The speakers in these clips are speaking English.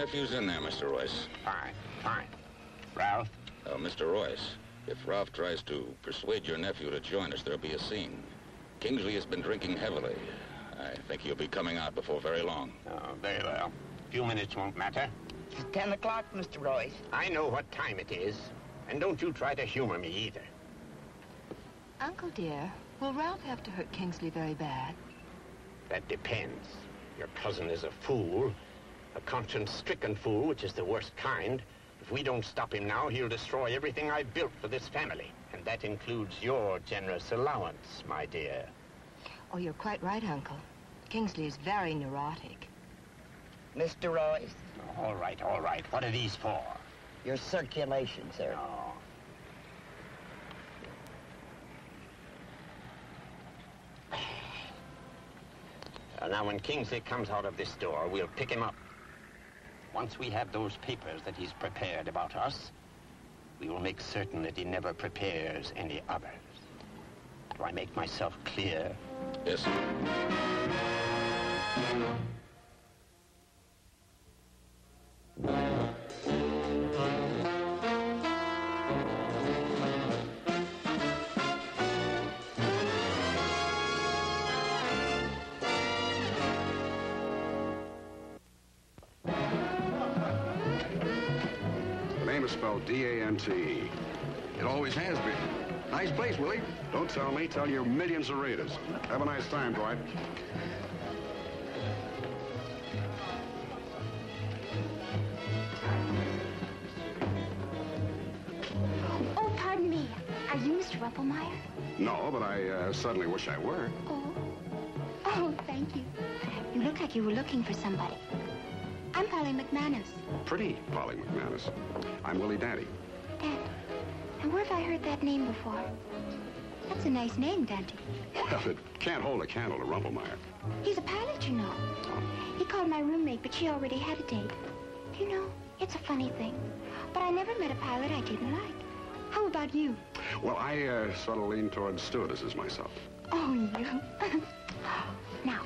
nephew's in there, Mr. Royce. Fine, fine. Ralph? Mr. Royce, if Ralph tries to persuade your nephew to join us, there'll be a scene. Kingsley has been drinking heavily. I think he'll be coming out before very long. Oh, very well. A few minutes won't matter. It's 10 o'clock, Mr. Royce. I know what time it is. And don't you try to humor me either. Uncle dear, will Ralph have to hurt Kingsley very bad? That depends. Your cousin is a fool. A conscience-stricken fool, which is the worst kind. If we don't stop him now, he'll destroy everything I've built for this family. And that includes your generous allowance, my dear. Oh, you're quite right, Uncle. Kingsley is very neurotic. Mr. Royce? All right, all right. What are these for? Your circulation, sir. Oh. Now, when Kingsley comes out of this door, we'll pick him up. Once we have those papers that he's prepared about us, we will make certain that he never prepares any others. Do I make myself clear? Yes, sir. Spelled D-A-N-T-E. It always has been. Nice place, Willie. Don't tell me. Tell your millions of readers. Have a nice time, Dwight. Oh, pardon me. Are you Mr. Rumpelmeyer? No, but I suddenly wish I were. Oh, thank you. You look like you were looking for somebody. I'm Polly McManus. Pretty Polly McManus. I'm Willie Dante. Dante. And where have I heard that name before? That's a nice name, Dante. Well, it can't hold a candle to Rumpelmeyer. He's a pilot, you know. He called my roommate, but she already had a date. You know, it's a funny thing, but I never met a pilot I didn't like. How about you? Well, I sort of lean towards stewardesses myself. Oh, you. Now,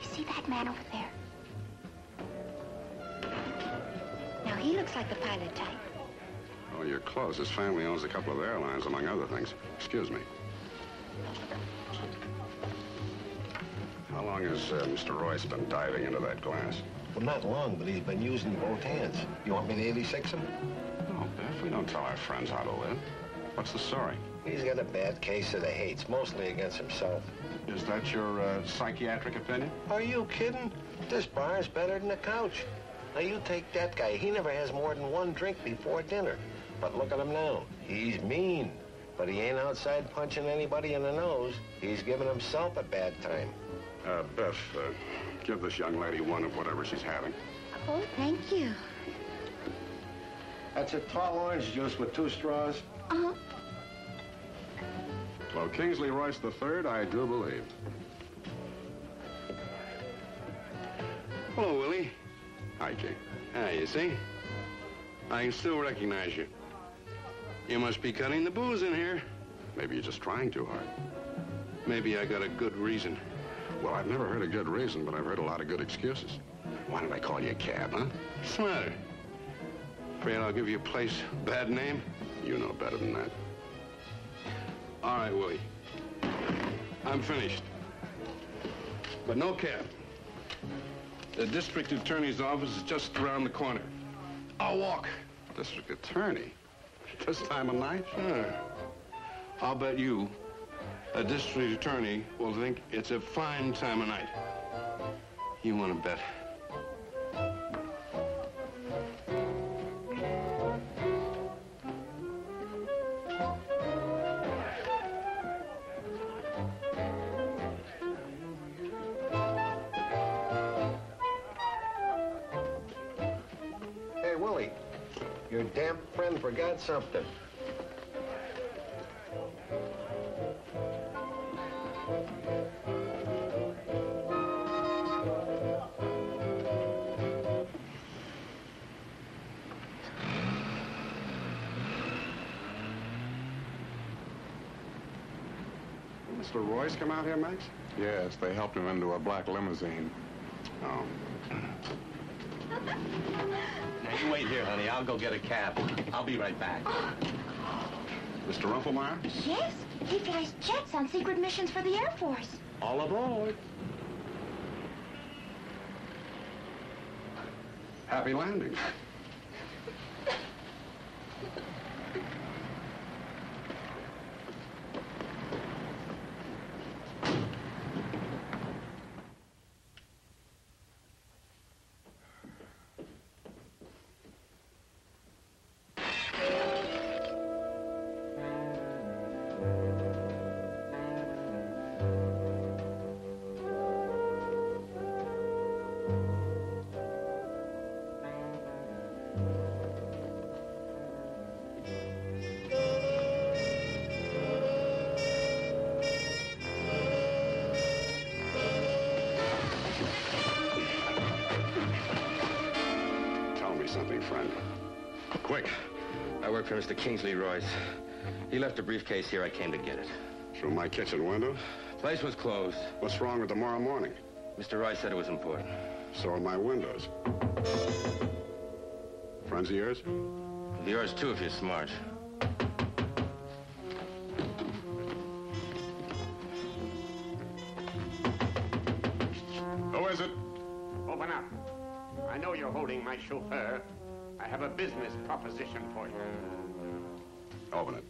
you see that man over there? Now, he looks like the pilot type. Oh, you're close. His family owns a couple of airlines, among other things. Excuse me. How long has Mr. Royce been diving into that glass? Well, not long, but he's been using both hands. You want me to 86 him? No, Biff, we don't tell our friends how to live. What's the story? He's got a bad case of the hates, mostly against himself. Is that your psychiatric opinion? Are you kidding? This bar's better than the couch. Now, you take that guy. He never has more than one drink before dinner. But look at him now. He's mean. But he ain't outside punching anybody in the nose. He's giving himself a bad time. Biff, give this young lady one of whatever she's having. Oh, thank you. That's a tall orange juice with 2 straws. Uh-huh. Well, Kingsley Royce III, I do believe. Hello, Willie. Hi, King. Ah, you see? I can still recognize you. You must be cutting the booze in here. Maybe you're just trying too hard. Maybe I got a good reason. Well, I've never heard a good reason, but I've heard a lot of good excuses. Why did I call you a cab, huh? What's the matter? Afraid I'll give your place a bad name? You know better than that. All right, Willie. I'm finished. But no cab. The district attorney's office is just around the corner. I'll walk. District attorney? This time of night? Sure. I'll bet you a district attorney will think it's a fine time of night. You want to bet? Hey, Willie, your damn friend forgot something. Mr. Royce come out here, Max? Yes, they helped him into a black limousine. Oh. How Now, you wait here, honey. I'll go get a cab. I'll be right back. Mr. Rumpelmeyer? Yes, he flies jets on secret missions for the Air Force. All aboard. Happy landing. Something, friend. Quick. I work for Mr. Kingsley Royce. He left a briefcase here. I came to get it. Through my kitchen window? Place was closed. What's wrong with tomorrow morning? Mr. Royce said it was important. So are my windows. Friends of yours? Yours, too, if you're smart. Who is it? Open up. I know you're holding my chauffeur. I have a business proposition for you. Open it.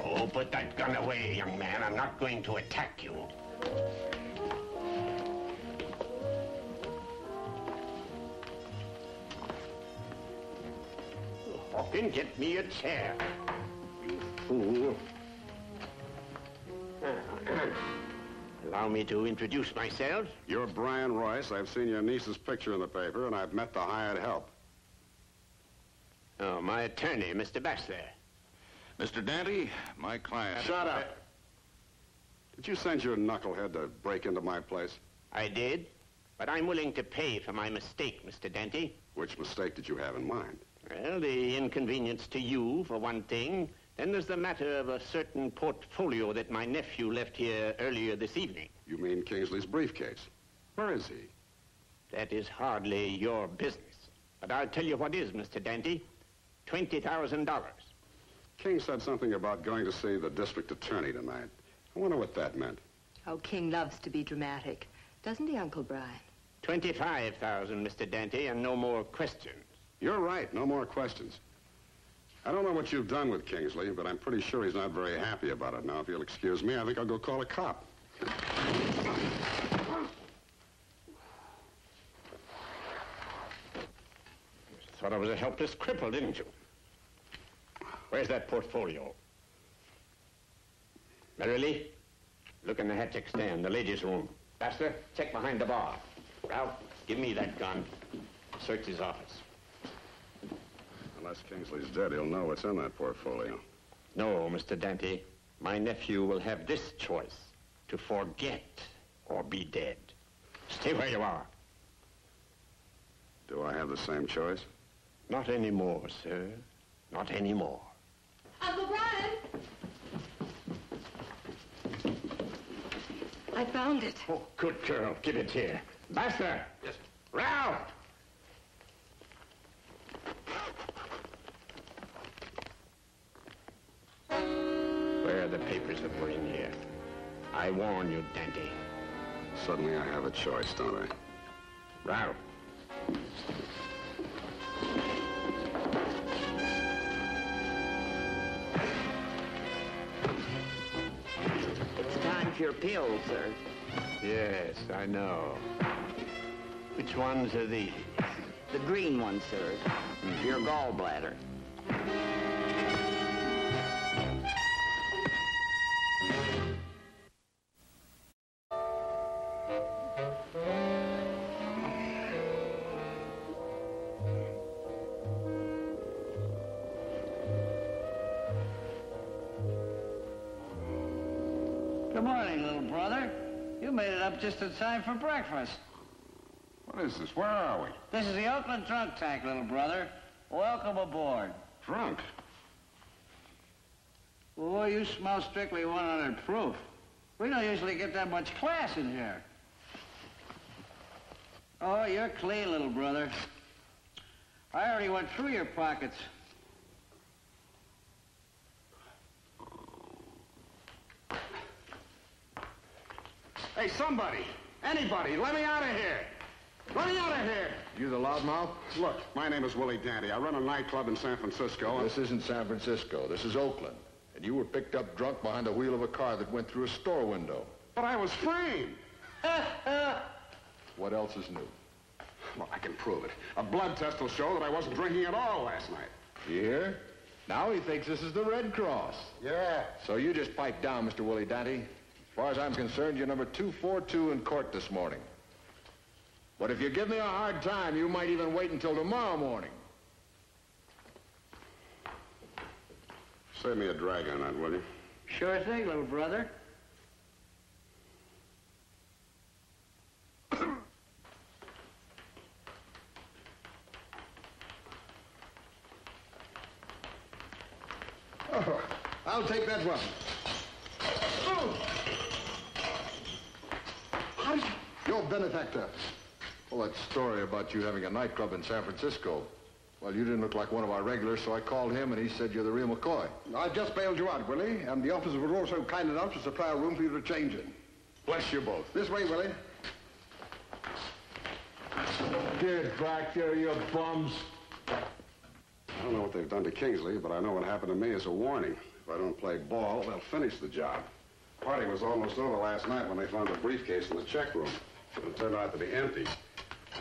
Oh, put that gun away, young man. I'm not going to attack you. Hawkins, get me a chair. You fool. Allow me to introduce myself. You're Brian Royce. I've seen your niece's picture in the paper, and I've met the hired help. Oh, my attorney, Mr. Baxter. Mr. Dante, my client... Shut up. Did you send your knucklehead to break into my place? I did, but I'm willing to pay for my mistake, Mr. Dante. Which mistake did you have in mind? Well, the inconvenience to you, for one thing. Then there's the matter of a certain portfolio that my nephew left here earlier this evening. You mean Kingsley's briefcase? Where is he? That is hardly your business. But I'll tell you what is, Mr. Dante. $20,000. King said something about going to see the district attorney tonight. I wonder what that meant. Oh, King loves to be dramatic. Doesn't he, Uncle Brian? 25,000, Mr. Dante, and no more questions. You're right. No more questions. I don't know what you've done with Kingsley, but I'm pretty sure he's not very happy about it. Now, if you'll excuse me, I think I'll go call a cop. Thought I was a helpless cripple, didn't you? Where's that portfolio? Merrily, look in the hat check stand, the ladies' room. Baxter, check behind the bar. Ralph, give me that gun. Search his office. Unless Kingsley's dead, he'll know what's in that portfolio. No, Mr. Dante. My nephew will have this choice, to forget or be dead. Stay where you are. Do I have the same choice? Not anymore, sir. Not anymore. Uncle Brian! I found it. Oh, good girl. Give it here. Baxter! Yes. Ralph! Where are the papers that were in here? I warn you, Dante. Suddenly I have a choice, don't I? Ralph. It's time for your pills, sir. Yes, I know. Which ones are these? The green one, sir. Your gallbladder. Good morning, little brother. You made it up just in time for breakfast. What is this? Where are we? This is the Oakland Drunk Tank, little brother. Welcome aboard. Drunk? Boy, you smell strictly 100 proof. We don't usually get that much class in here. Oh, you're clean, little brother. I already went through your pockets. Hey, somebody, anybody, let me out of here. Let me out of here. You the loudmouth? Look, my name is Willie Dante. I run a nightclub in San Francisco. This isn't San Francisco. This is Oakland. And you were picked up drunk behind the wheel of a car that went through a store window. But I was framed. What else is new? Well, I can prove it. A blood test will show that I wasn't drinking at all last night. You hear? Now he thinks this is the Red Cross. Yeah. So you just pipe down, Mr. Willie Dante. As far as I'm concerned, you're number 242 in court this morning. But if you give me a hard time, you might even wait until tomorrow morning. Save me a drag on that, will you? Sure thing, little brother. Oh, I'll take that one. Oh. Your benefactor. Well, that story about you having a nightclub in San Francisco. Well, you didn't look like one of our regulars, so I called him, and he said you're the real McCoy. I've just bailed you out, Willie, and the officers were also kind enough to supply a room for you to change in. Bless you both. This way, Willie. Get back there, you bums. I don't know what they've done to Kingsley, but I know what happened to me is a warning. If I don't play ball, they'll finish the job. Party was almost over last night when they found a briefcase in the check room. It turned out to be empty.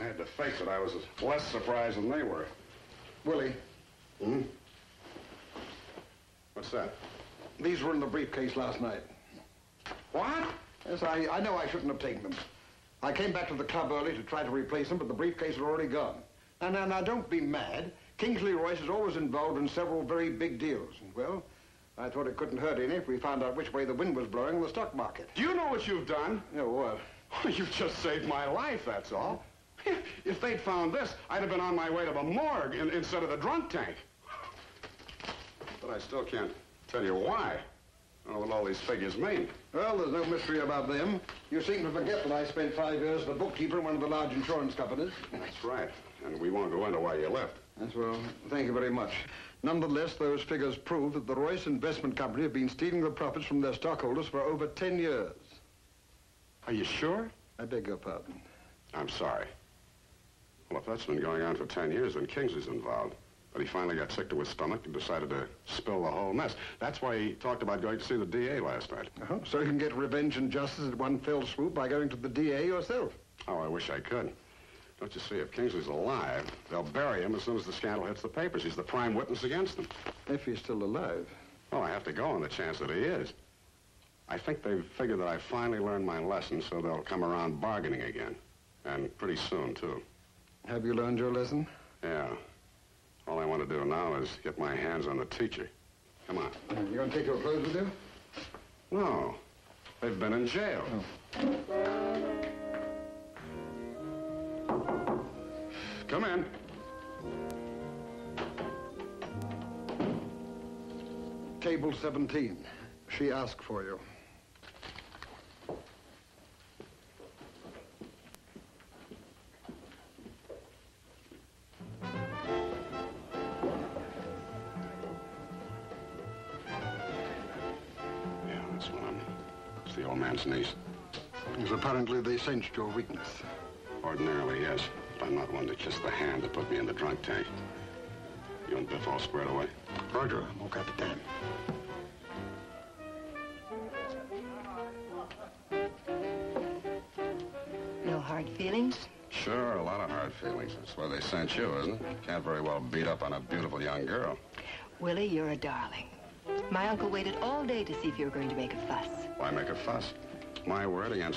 I had to face it. I was less surprised than they were. Willie. Hmm? What's that? These were in the briefcase last night. What? Yes, I know I shouldn't have taken them. I came back to the club early to try to replace them, but the briefcase had already gone. Now, don't be mad. Kingsley Royce is always involved in several very big deals. And, well, I thought it couldn't hurt any if we found out which way the wind was blowing in the stock market. Do you know what you've done? Yeah, what? You've just saved my life, that's all. If they'd found this, I'd have been on my way to the morgue instead of the drunk tank. But I still can't tell you why. I don't know what all these figures mean. Well, there's no mystery about them. You seem to forget that I spent 5 years as a bookkeeper in one of the large insurance companies. That's right. And we won't go into why you left. Yes, well, thank you very much. Nonetheless, those figures prove that the Royce Investment Company have been stealing the profits from their stockholders for over 10 years. Are you sure? I beg your pardon. I'm sorry. Well, if that's been going on for 10 years, then Kingsley's involved. But he finally got sick to his stomach and decided to spill the whole mess. That's why he talked about going to see the DA last night. Oh, so you can get revenge and justice at one fell swoop by going to the DA yourself? Oh, I wish I could. Don't you see, if Kingsley's alive, they'll bury him as soon as the scandal hits the papers. He's the prime witness against them. If he's still alive. Well, I have to go on the chance that he is. I think they've figured that I finally learned my lesson, so they'll come around bargaining again. And pretty soon, too. Have you learned your lesson? Yeah. All I want to do now is get my hands on the teacher. Come on. You going to take your clothes with you? No. They've been in jail. Oh. Come in. Table 17. She asked for you. Yeah, that's one. It's the old man's niece. Because apparently they sensed your weakness. Ordinarily, yes. But I'm not one to kiss the hand that put me in the drunk tank. You and Biff all squared away? Roger, mon capitaine. No hard feelings? Sure, a lot of hard feelings. That's why they sent you, isn't it? Can't very well beat up on a beautiful young girl. Willie, you're a darling. My uncle waited all day to see if you were going to make a fuss. Why make a fuss? My word against